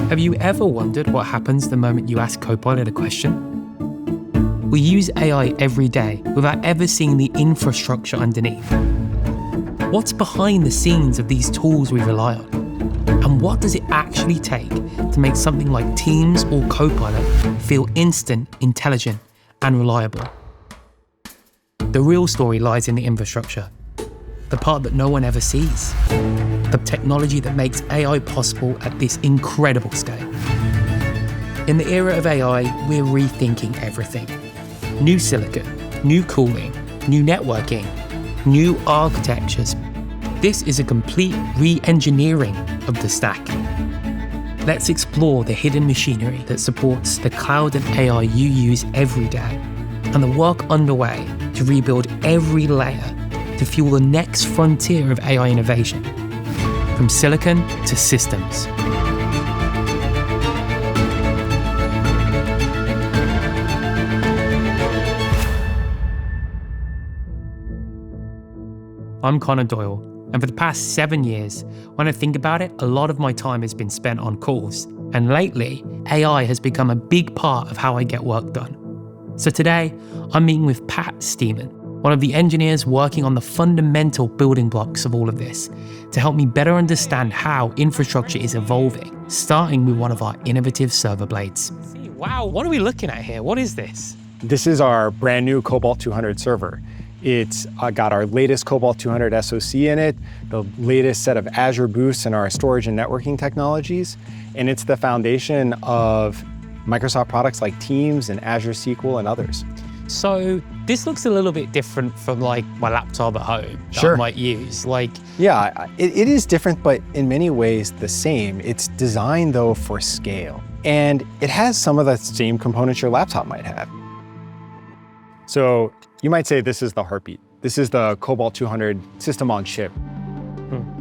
Have you ever wondered what happens the moment you ask Copilot a question? We use AI every day without ever seeing the infrastructure underneath. What's behind the scenes of these tools we rely on? And what does it actually take to make something like Teams or Copilot feel instant, intelligent, and reliable? The real story lies in the infrastructure, the part that no one ever sees, the technology that makes AI possible at this incredible scale. In the era of AI, we're rethinking everything. New silicon, new cooling, new networking, new architectures. This is a complete re-engineering of the stack. Let's explore the hidden machinery that supports the cloud and AI you use every day, and the work underway to rebuild every layer to fuel the next frontier of AI innovation, from silicon to systems. I'm Connor Doyle, and for the past 7 years, when I think about it, a lot of my time has been spent on calls. And lately, AI has become a big part of how I get work done. So today, I'm meeting with Pat Steeman, one of the engineers working on the fundamental building blocks of all of this, to help me better understand how infrastructure is evolving, starting with one of our innovative server blades. Wow, what are we looking at here? What is this? This is our brand new Cobalt 200 server. It's got our latest Cobalt 200 SoC in it, the latest set of Azure boosts in our storage and networking technologies, and it's the foundation of Microsoft products like Teams and Azure SQL and others. So this looks a little bit different from like my laptop at home that I might use. Yeah, it is different, but in many ways the same. It's designed though for scale, and it has some of the same components your laptop might have. So you might say this is the heartbeat. This is the Cobalt 200 system on chip.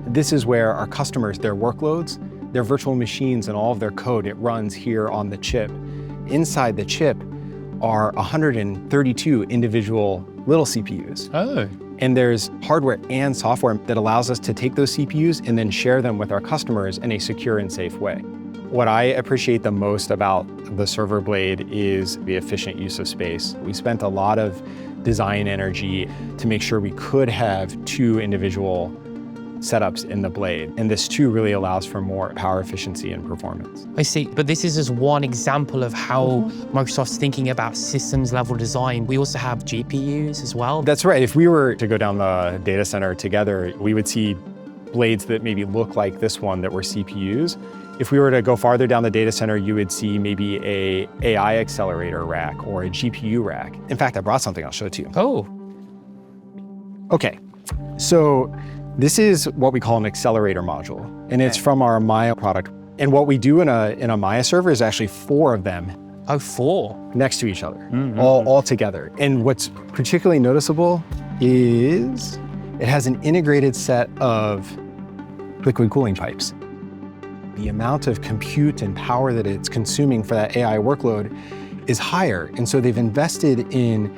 This is where our customers, their workloads, their virtual machines and all of their code, it runs here on the chip. Inside the chip are 132 individual little CPUs. Oh. And there's hardware and software that allows us to take those CPUs and then share them with our customers in a secure and safe way. What I appreciate the most about the server blade is the efficient use of space. We spent a lot of design energy to make sure we could have two individual setups in the blade. And this too really allows for more power efficiency and performance. I see, but this is just one example of how Microsoft's thinking about systems level design. We also have GPUs as well. That's right. If we were to go down the data center together, we would see blades that maybe look like this one that were CPUs. If we were to go farther down the data center, you would see maybe a AI accelerator rack or a GPU rack. In fact, I brought something I'll show it to you. Oh. Okay, so this is what we call an accelerator module, and it's from our Maia product. And what we do in a Maia server is actually 4 of them. Oh, 4? Next to each other, all together. And what's particularly noticeable is it has an integrated set of liquid cooling pipes. The amount of compute and power that it's consuming for that AI workload is higher. And so they've invested in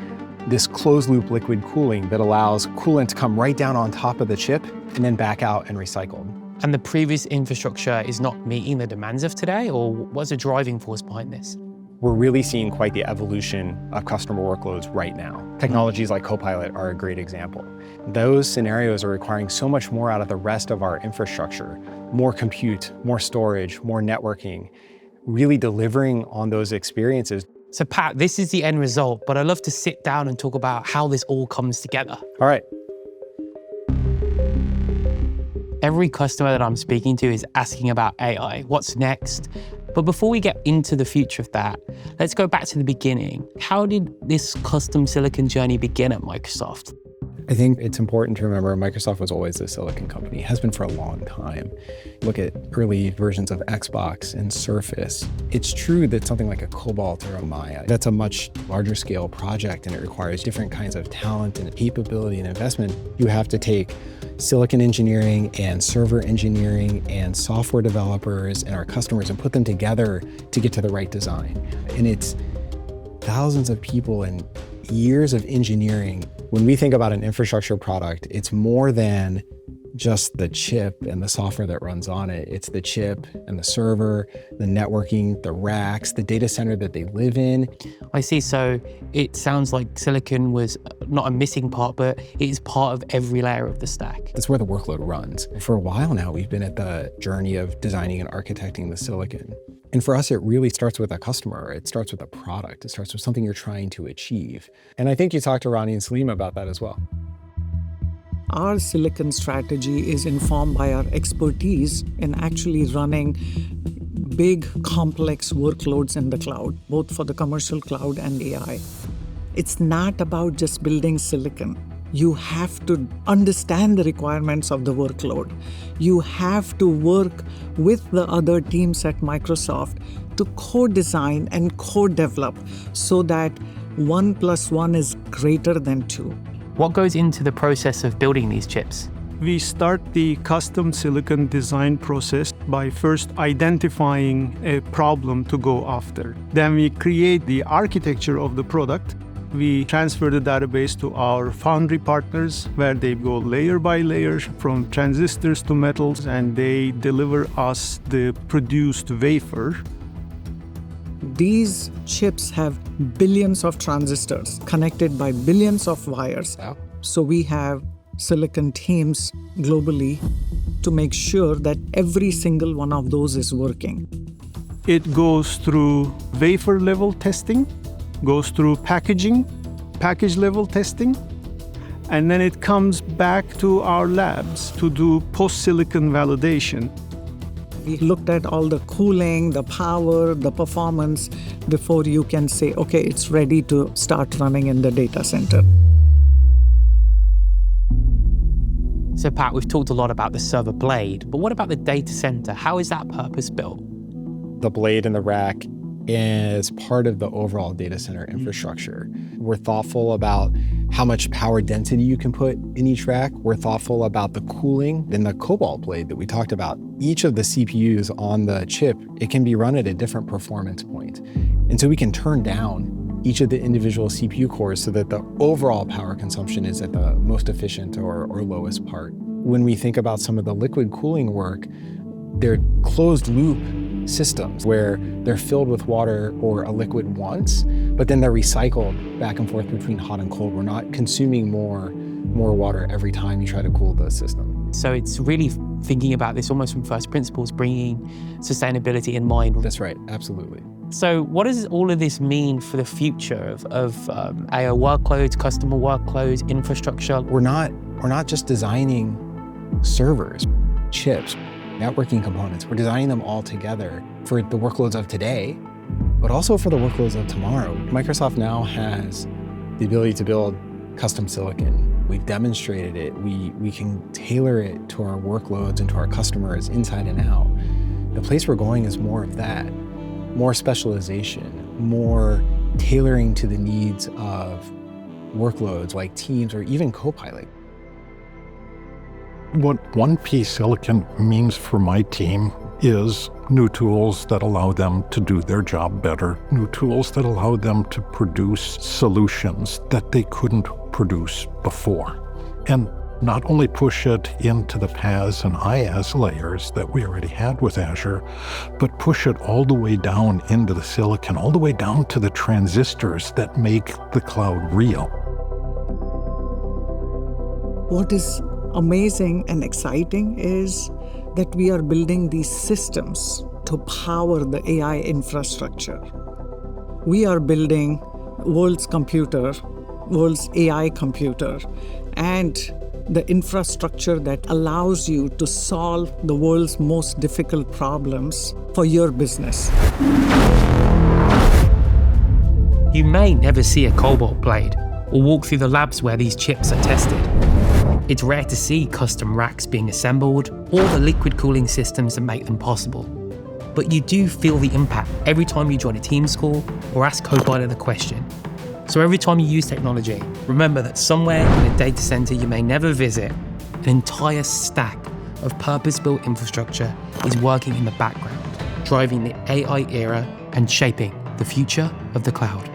this closed loop liquid cooling that allows coolant to come right down on top of the chip and then back out and recycled. And the previous infrastructure is not meeting the demands of today, or what's the driving force behind this? We're really seeing quite the evolution of customer workloads right now. Technologies like Copilot are a great example. Those scenarios are requiring so much more out of the rest of our infrastructure, more compute, more storage, more networking, really delivering on those experiences. So Pat, this is the end result, but I'd love to sit down and talk about how this all comes together. All right. Every customer that I'm speaking to is asking about AI, what's next? But before we get into the future of that, let's go back to the beginning. How did this custom silicon journey begin at Microsoft? I think it's important to remember Microsoft was always a silicon company, has been for a long time. Look at early versions of Xbox and Surface. It's true that something like a Cobalt or a Maia, that's a much larger scale project and it requires different kinds of talent and capability and investment. You have to take silicon engineering and server engineering and software developers and our customers and put them together to get to the right design. And it's thousands of people and years of engineering. When we think about an infrastructure product, it's more than just the chip and the software that runs on it. It's the chip and the server, the networking, the racks, the data center that they live in. I see. So it sounds like silicon was not a missing part, but it is part of every layer of the stack. That's where the workload runs. For a while now, we've been at the journey of designing and architecting the silicon. And for us, it really starts with a customer. It starts with a product. It starts with something you're trying to achieve. And I think you talked to Ronnie and Salim about that as well. Our silicon strategy is informed by our expertise in actually running big, complex workloads in the cloud, both for the commercial cloud and AI. It's not about just building silicon. You have to understand the requirements of the workload. You have to work with the other teams at Microsoft to co-design and co-develop so that 1 + 1 is greater than 2. What goes into the process of building these chips? We start the custom silicon design process by first identifying a problem to go after. Then we create the architecture of the product. We transfer the database to our foundry partners, where they go layer by layer from transistors to metals, and they deliver us the produced wafer. These chips have billions of transistors connected by billions of wires. Wow. So we have silicon teams globally to make sure that every single one of those is working. It goes through wafer level testing, goes through package level testing, and then it comes back to our labs to do post-silicon validation. We looked at all the cooling, the power, the performance before you can say, okay, it's ready to start running in the data center. So Pat, we've talked a lot about the server blade, but what about the data center? How is that purpose-built? The blade and the rack is part of the overall data center infrastructure. We're thoughtful about how much power density you can put in each rack. We're thoughtful about the cooling in the Cobalt blade that we talked about. Each of the CPUs on the chip, it can be run at a different performance point. And so we can turn down each of the individual CPU cores so that the overall power consumption is at the most efficient or lowest part. When we think about some of the liquid cooling work, they're closed loop systems where they're filled with water or a liquid once, but then they're recycled back and forth between hot and cold. We're not consuming more water every time you try to cool the system. So it's really thinking about this almost from first principles, bringing sustainability in mind. That's right, absolutely. So what does all of this mean for the future of AI workloads, customer workloads, infrastructure? We're not just designing servers, chips, networking components. We're designing them all together for the workloads of today, but also for the workloads of tomorrow. Microsoft now has the ability to build custom silicon. We've demonstrated it. We can tailor it to our workloads and to our customers inside and out. The place we're going is more of that, more specialization, more tailoring to the needs of workloads like Teams or even Copilot. What 1P silicon means for my team is new tools that allow them to do their job better, new tools that allow them to produce solutions that they couldn't produce before. And not only push it into the PaaS and IaaS layers that we already had with Azure, but push it all the way down into the silicon, all the way down to the transistors that make the cloud real. What is amazing and exciting is that we are building these systems to power the AI infrastructure. We are building world's computer, world's AI computer, and the infrastructure that allows you to solve the world's most difficult problems for your business. You may never see a Cobalt blade or walk through the labs where these chips are tested. It's rare to see custom racks being assembled or the liquid cooling systems that make them possible. But you do feel the impact every time you join a Teams call or ask Copilot a question. So every time you use technology, remember that somewhere in a data center you may never visit, an entire stack of purpose-built infrastructure is working in the background, driving the AI era and shaping the future of the cloud.